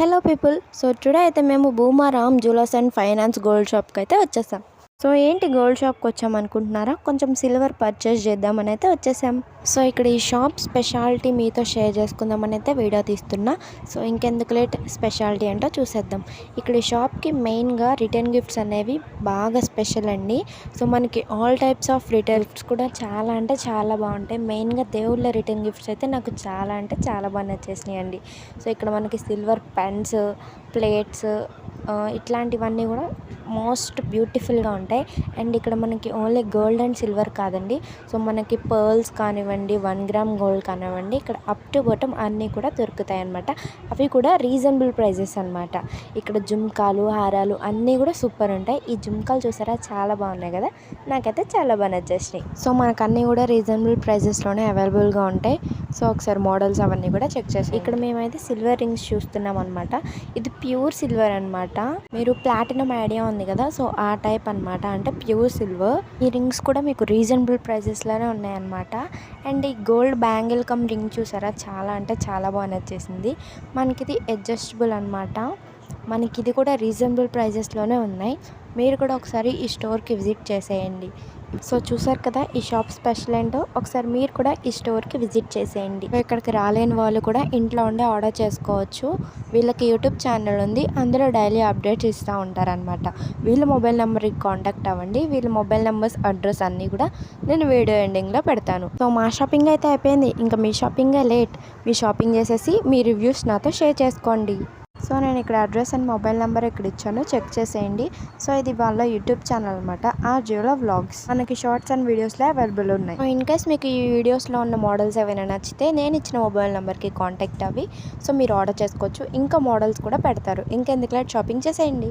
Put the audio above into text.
Hello people. So today అయితే మేము భూమారాం jewellers and finance gold షాప్కి అయితే వచ్చేసాం. సో ఏంటి గోల్డ్ షాప్కి వచ్చాం అనుకుంటున్నారా? కొంచెం సిల్వర్ పర్చేస్ చేద్దామని అయితే వచ్చేసాం. సో ఇక్కడ ఈ షాప్ స్పెషాలిటీ మీతో షేర్ చేసుకుందామని అయితే వీడియో తీస్తున్నా. సో ఇంకెందుకు లేట్, స్పెషాలిటీ ఏంటో చూసేద్దాం. ఇక్కడ ఈ షాప్కి మెయిన్గా రిటర్న్ గిఫ్ట్స్ అనేవి బాగా స్పెషల్ అండి. సో మనకి all types of return gifts కూడా చాలా అంటే చాలా బాగుంటాయి. మెయిన్గా దేవుళ్ళ రిటర్న్ గిఫ్ట్స్ అయితే నాకు చాలా అంటే చాలా బాగా నచ్చేసినాయి అండి. సో ఇక్కడ మనకి సిల్వర్ పెన్స్, ప్లేట్స్ ఇట్లాంటివన్నీ కూడా మోస్ట్ బ్యూటిఫుల్గా ఉంటాయి. అండ్ ఇక్కడ మనకి ఓన్లీ గోల్డ్ అండ్ సిల్వర్ కాదండి. సో మనకి పర్ల్స్ కానివ్వండి, 1 గ్రామ్ గోల్డ్ కానివ్వండి, ఇక్కడ అప్ టు బాటమ్ అన్నీ కూడా దొరుకుతాయి అన్నమాట. అవి కూడా రీజనబుల్ ప్రైజెస్ అనమాట. ఇక్కడ జుమ్కాలు, హారాలు అన్నీ కూడా సూపర్ ఉంటాయి. ఈ జుమ్కాలు చూసారా, చాలా బాగున్నాయి కదా, నాకైతే చాలా బాగా నచ్చేసినాయి. సో మనకు అన్నీ కూడా రీజనబుల్ ప్రైజెస్లోనే అవైలబుల్గా ఉంటాయి. సో ఒకసారి మోడల్స్ అవన్నీ కూడా చెక్ చేసి ఇక్కడ మేమైతే సిల్వర్ రింగ్స్ చూస్తున్నాం అనమాట. ఇది ప్యూర్ సిల్వర్ అనమాట. మీరు ప్లాటినం ఐడియా ఉంది కదా, సో ఆ టైప్ అనమాట, అంటే ప్యూర్ సిల్వర్. ఈ రింగ్స్ కూడా మీకు రీజనబుల్ ప్రైజెస్లోనే ఉన్నాయన్నమాట. అండ్ ఈ గోల్డ్ బ్యాంగిల్ కమ్ రింగ్ చూసారా, చాలా అంటే చాలా బాగా నచ్చేసింది. మనకి ఇది అడ్జస్టబుల్ అనమాట. మనకి ఇది కూడా రీజనబుల్ ప్రైజెస్లోనే ఉన్నాయి. మీరు కూడా ఒకసారి ఈ స్టోర్కి విజిట్ చేసేయండి. సో చూసారు కదా ఈ షాప్ స్పెషల్ ఏంటో, ఒకసారి మీరు కూడా ఈ స్టోర్కి విజిట్ చేసేయండి. ఇక్కడికి రాలేని వాళ్ళు కూడా ఇంట్లో ఉండే ఆర్డర్ చేసుకోవచ్చు. వీళ్ళకి యూట్యూబ్ ఛానల్ ఉంది, అందులో డైలీ అప్డేట్స్ ఇస్తూ ఉంటారనమాట. వీళ్ళ మొబైల్ నెంబర్కి కాంటాక్ట్ అవ్వండి. వీళ్ళ మొబైల్ నెంబర్స్, అడ్రస్ అన్నీ కూడా నేను వీడియో ఎండింగ్లో పెడతాను. సో మా షాపింగ్ అయితే అయిపోయింది, ఇంకా మీ షాపింగే లేట్. మీ షాపింగ్ చేసేసి మీ రివ్యూస్ నాతో షేర్ చేసుకోండి. సో నేను ఇక్కడ అడ్రస్ అండ్ మొబైల్ నెంబర్ ఇక్కడ ఇచ్చాను, చెక్ చేసేయండి. సో ఇది వాళ్ళ యూట్యూబ్ ఛానల్ అనమాట, ఆ జ్యువెలర్ వ్లాగ్స్. మనకి షార్ట్స్ అండ్ వీడియోస్లో అవైలబుల్ ఉన్నాయి. ఇన్ కేస్ మీకు ఈ వీడియోస్లో ఉన్న మోడల్స్ ఏమైనా నచ్చితే నేను ఇచ్చిన మొబైల్ నెంబర్కి కాంటాక్ట్ అవ్వి సో మీరు ఆర్డర్ చేసుకోవచ్చు. ఇంకా మోడల్స్ కూడా పెడతారు. ఇంకెందుకు లేట్, షాపింగ్ చేసేయండి.